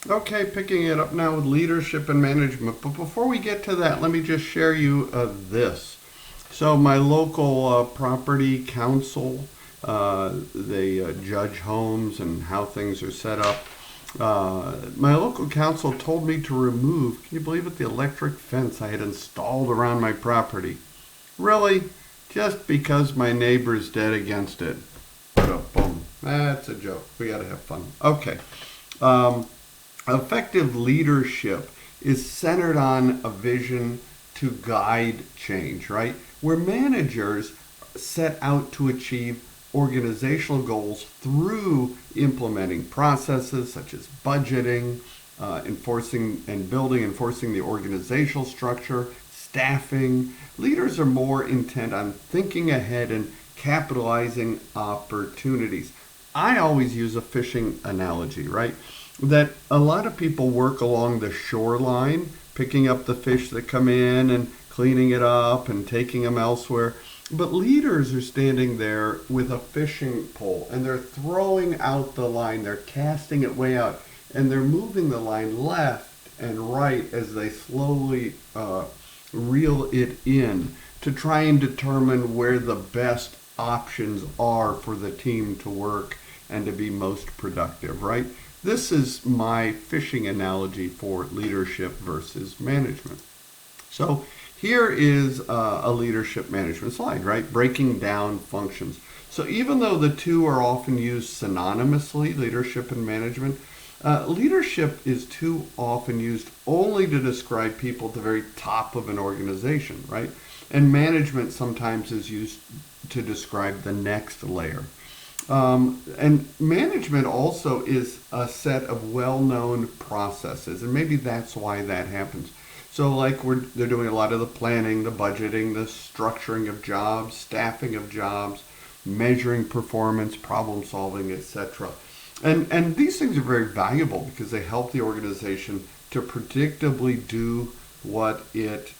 Okay, picking it up now with leadership and management. But before we get to that, let me just share you this. So my local property council, they judge homes and how things are set up. My local council told me to remove, can you believe it, the electric fence I had installed around my property. Really? Just because my neighbor's dead against it. Boom. That's a joke. We gotta have fun. Okay. Um, Effective leadership is centered on a vision to guide change, right? Where managers set out to achieve organizational goals through implementing processes such as budgeting, enforcing the organizational structure, staffing. Leaders are more intent on thinking ahead and capitalizing opportunities. I always use a fishing analogy, right? That a lot of people work along the shoreline, picking up the fish that come in and cleaning it up and taking them elsewhere. But leaders are standing there with a fishing pole and they're throwing out the line, they're casting it way out, and they're moving the line left and right as they slowly reel it in to try and determine where the best options are for the team to work and to be most productive, right? This is my fishing analogy for leadership versus management. So here is a leadership management slide, right? Breaking down functions. So even though the two are often used synonymously, leadership and management, leadership is too often used only to describe people at the very top of an organization, right? And management sometimes is used to describe the next layer. And management also is a set of well-known processes, and maybe that's why that happens. So, like they're doing a lot of the planning, the budgeting, the structuring of jobs, staffing of jobs, measuring performance, problem solving, etc. And these things are very valuable because they help the organization to predictably do what it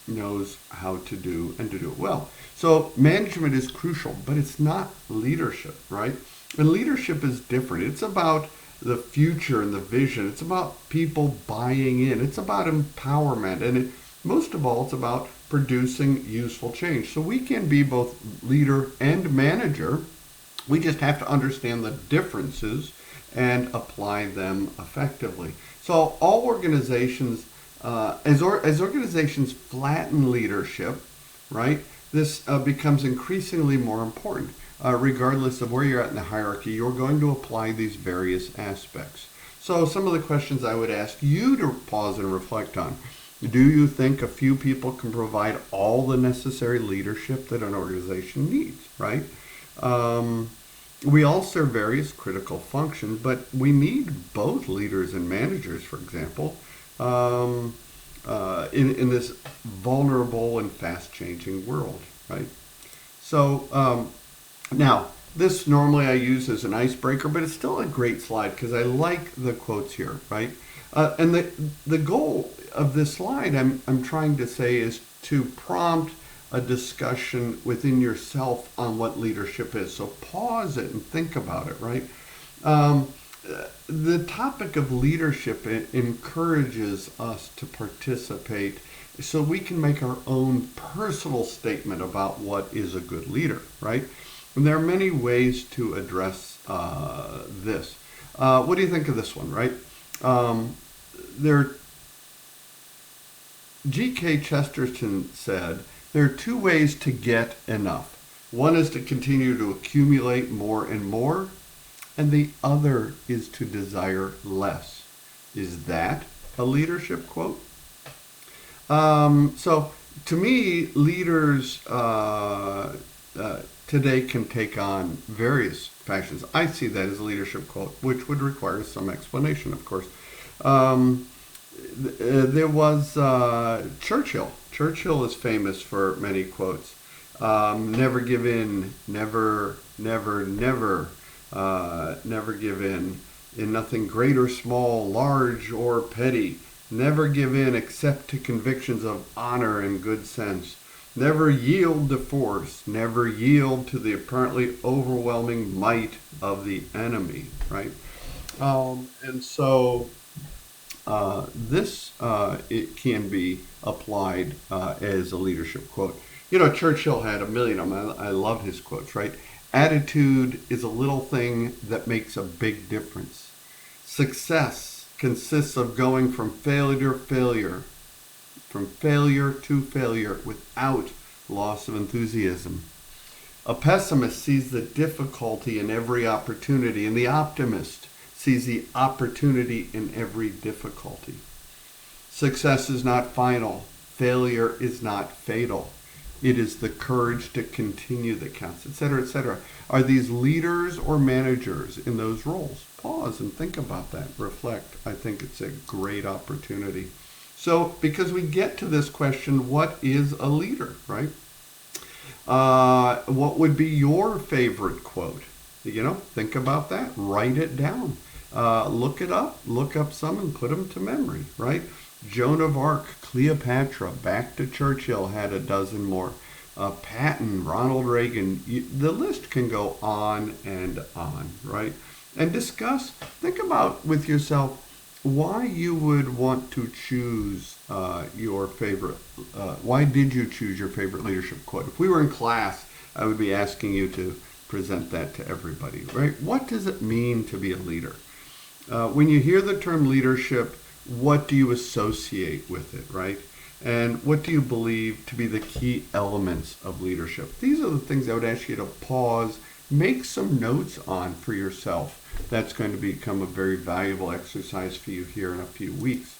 knows how to do and to do it well. So management is crucial, but it's not leadership, right? And leadership is different. It's about the future and the vision. It's about people buying in. It's about empowerment. And most of all, it's about producing useful change. So we can be both leader and manager. We just have to understand the differences and apply them effectively. So all organizations, as organizations flatten leadership, right? This becomes increasingly more important. Regardless of where you're at in the hierarchy, you're going to apply these various aspects. So some of the questions I would ask you to pause and reflect on. Do you think a few people can provide all the necessary leadership that an organization needs, right? Um, we all serve various critical functions, but we need both leaders and managers, for example, um, in this vulnerable and fast changing world, right? So now, this normally I use as an icebreaker, but it's still a great slide because I like the quotes here, right? And the goal of this slide, I'm trying to say, is to prompt a discussion within yourself on what leadership is. So pause it and think about it, right? Um, the topic of leadership encourages us to participate so we can make our own personal statement about what is a good leader, right? And there are many ways to address this. What do you think of this one, right? Um, there, G.K. Chesterton said, there are two ways to get enough. One is to continue to accumulate more and more, and the other is to desire less. Is that a leadership quote? So, to me, leaders today can take on various fashions. I see that as a leadership quote, which would require some explanation, of course. Um, there was Churchill. Churchill is famous for many quotes. Never give in, never give in nothing great or small, large or petty. Never give in except to convictions of honor and good sense. Never yield to force. Never yield to the apparently overwhelming might of the enemy, right? And so it can be applied as a leadership quote. Churchill had a million of them. I love his quotes, right? Attitude is a little thing that makes a big difference. Success consists of going from failure to failure, without loss of enthusiasm. A pessimist sees the difficulty in every opportunity, and the optimist sees the opportunity in every difficulty. Success is not final. Failure is not fatal. It is the courage to continue that counts, etc., etc. Are these leaders or managers in those roles? Pause and think about that. Reflect. I think it's a great opportunity. So, because we get to this question, what is a leader, right? What would be your favorite quote? Think about that. Write it down. Look it up. Look up some and put them to memory, right? Joan of Arc, Cleopatra, back to Churchill, had a dozen more. Patton, Ronald Reagan, the list can go on and on, right? And think about with yourself why you would want to choose your favorite, why did you choose your favorite leadership quote? If we were in class, I would be asking you to present that to everybody, right? What does it mean to be a leader? When you hear the term leadership, what do you associate with it, right? And what do you believe to be the key elements of leadership? These are the things I would ask you to pause, make some notes on for yourself. That's going to become a very valuable exercise for you here in a few weeks.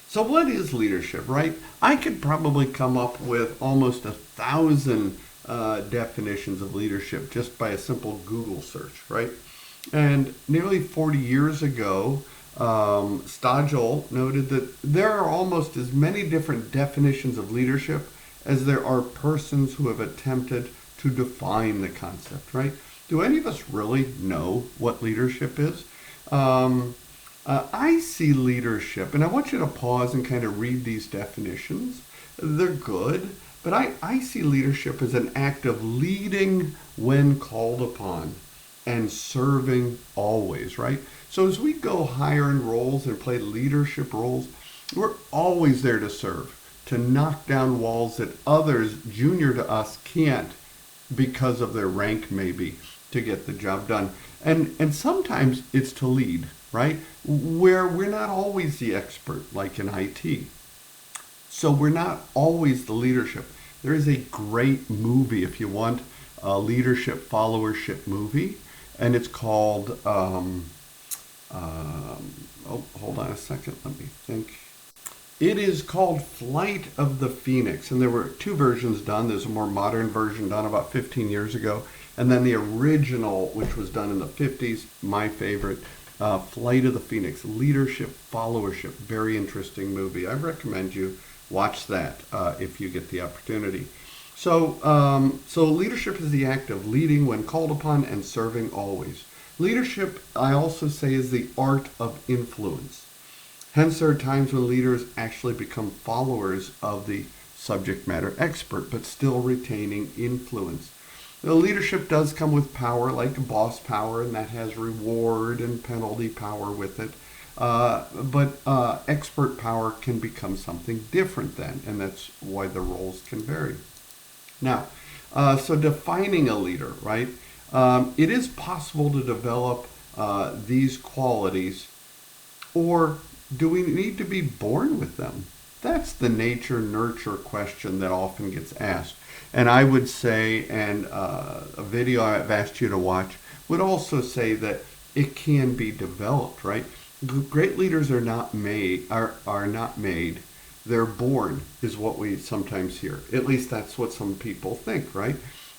So what is leadership, right? I could probably come up with almost 1,000 definitions of leadership just by a simple Google search, right? And nearly 40 years ago, Stagel noted that there are almost as many different definitions of leadership as there are persons who have attempted to define the concept, right? Do any of us really know what leadership is? I see leadership, and I want you to pause and kind of read these definitions. They're good, but I see leadership as an act of leading when called upon and serving always, right? So as we go higher in roles and play leadership roles, we're always there to serve, to knock down walls that others junior to us can't because of their rank maybe, to get the job done. And sometimes it's to lead, right? Where we're not always the expert, like in IT. So we're not always the leadership. There is a great movie, if you want, a leadership followership movie, and it's called, hold on a second, let me think. It is called Flight of the Phoenix, and there were two versions done. There's a more modern version done about 15 years ago, and then the original, which was done in the 50s, my favorite, Flight of the Phoenix, leadership followership, very interesting movie. I recommend you watch that if you get the opportunity. So leadership is the act of leading when called upon and serving always. Leadership, I also say, is the art of influence. Hence, there are times when leaders actually become followers of the subject matter expert, but still retaining influence. The leadership does come with power, like boss power, and that has reward and penalty power with it. But expert power can become something different then, and that's why the roles can vary. Now, so defining a leader, right? It is possible to develop these qualities, or do we need to be born with them? That's the nature-nurture question that often gets asked. And I would say, and a video I've asked you to watch would also say that it can be developed, right? Great leaders are not made. They're born, is what we sometimes hear. At least that's what some people think, right?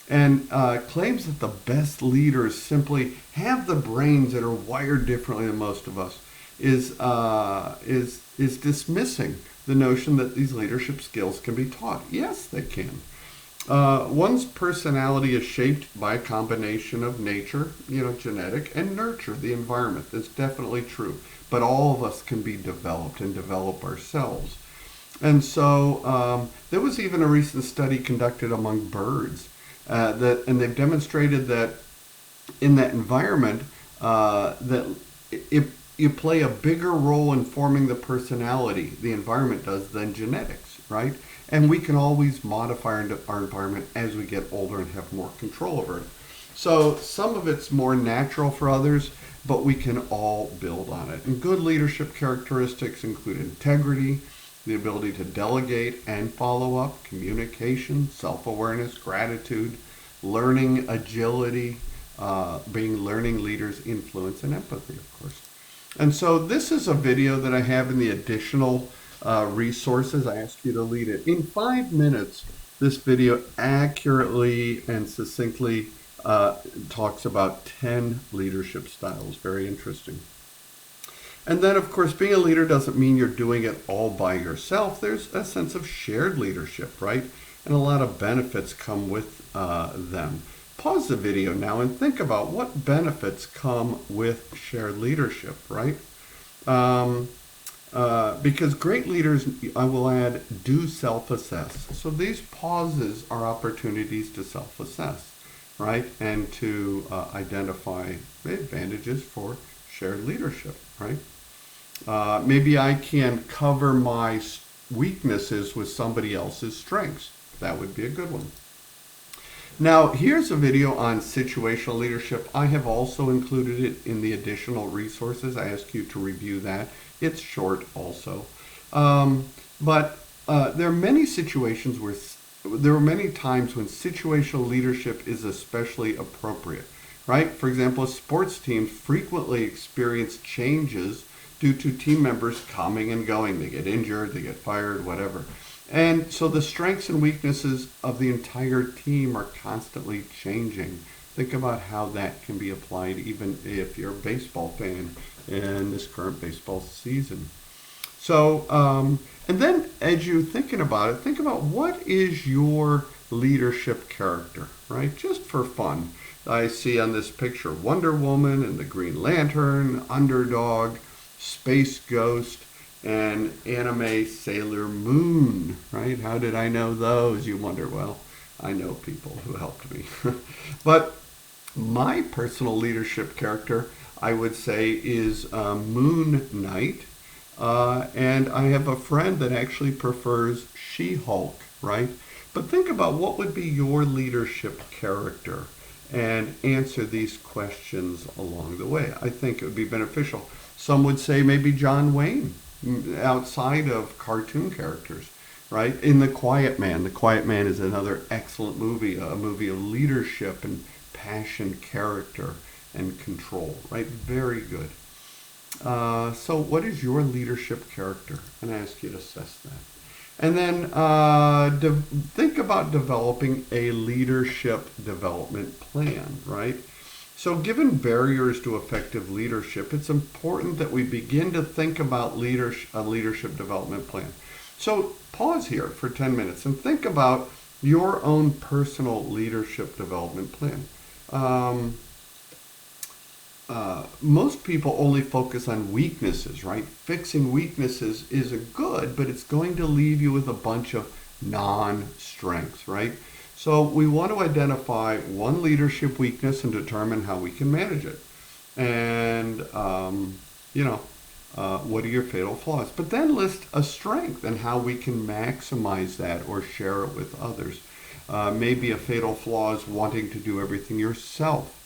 And claims that the best leaders simply have the brains that are wired differently than most of us is dismissing the notion that these leadership skills can be taught. Yes, they can. One's personality is shaped by a combination of nature, genetic, and nurture, the environment. That's definitely true. But all of us can be developed and develop ourselves. And so there was even a recent study conducted among birds, and they've demonstrated that in that environment, that you play a bigger role in forming the personality, the environment does, than genetics, right? And we can always modify our environment as we get older and have more control over it. So some of it's more natural for others, but we can all build on it. And good leadership characteristics include integrity, the ability to delegate and follow up, communication, self-awareness, gratitude, learning agility, being learning leaders, influence, and empathy, of course. And so this is a video that I have in the additional resources. I ask you to lead it. In 5 minutes, this video accurately and succinctly talks about 10 leadership styles. Very interesting. And then, of course, being a leader doesn't mean you're doing it all by yourself. There's a sense of shared leadership, right? And a lot of benefits come with them. Pause the video now and think about what benefits come with shared leadership, right? Because great leaders, I will add, do self-assess. So these pauses are opportunities to self-assess, right? And to identify advantages for shared leadership, right? Maybe I can cover my weaknesses with somebody else's strengths. That would be a good one. Now, here's a video on situational leadership. I have also included it in the additional resources. I ask you to review that. It's short also. But there are many situations where there are many times when situational leadership is especially appropriate, right? For example, sports teams frequently experience changes due to team members coming and going. They get injured, they get fired, whatever. And so the strengths and weaknesses of the entire team are constantly changing. Think about how that can be applied even if you're a baseball fan in this current baseball season. So, and then as you're thinking about it, think about what is your leadership character, right? Just for fun. I see on this picture Wonder Woman and the Green Lantern, Underdog, Space Ghost, and Anime Sailor Moon, right? How did I know those? You wonder. Well, I know people who helped me. But my personal leadership character, I would say, is Moon Knight. And I have a friend that actually prefers She-Hulk, right? But think about what would be your leadership character and answer these questions along the way. I think it would be beneficial. Some would say maybe John Wayne, outside of cartoon characters, right? In The Quiet Man. The Quiet Man is another excellent movie, a movie of leadership and passion, character, and control, right? Very good. So what is your leadership character? And I ask you to assess that. And then think about developing a leadership development plan, right? So given barriers to effective leadership, it's important that we begin to think about a leadership development plan. So pause here for 10 minutes and think about your own personal leadership development plan. Most people only focus on weaknesses, right? Fixing weaknesses is good, but it's going to leave you with a bunch of non-strengths, right? So we want to identify one leadership weakness and determine how we can manage it. And, what are your fatal flaws? But then list a strength and how we can maximize that or share it with others. Maybe a fatal flaw is wanting to do everything yourself.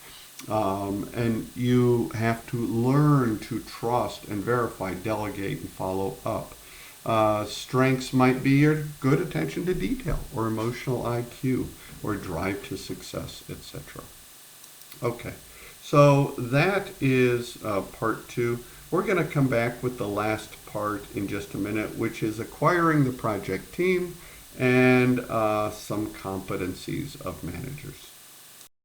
And you have to learn to trust and verify, delegate, and follow up. Strengths might be your good attention to detail or emotional IQ or drive to success, etc. Okay, so that is part 2. We're going to come back with the last part in just a minute, which is acquiring the project team and some competencies of managers.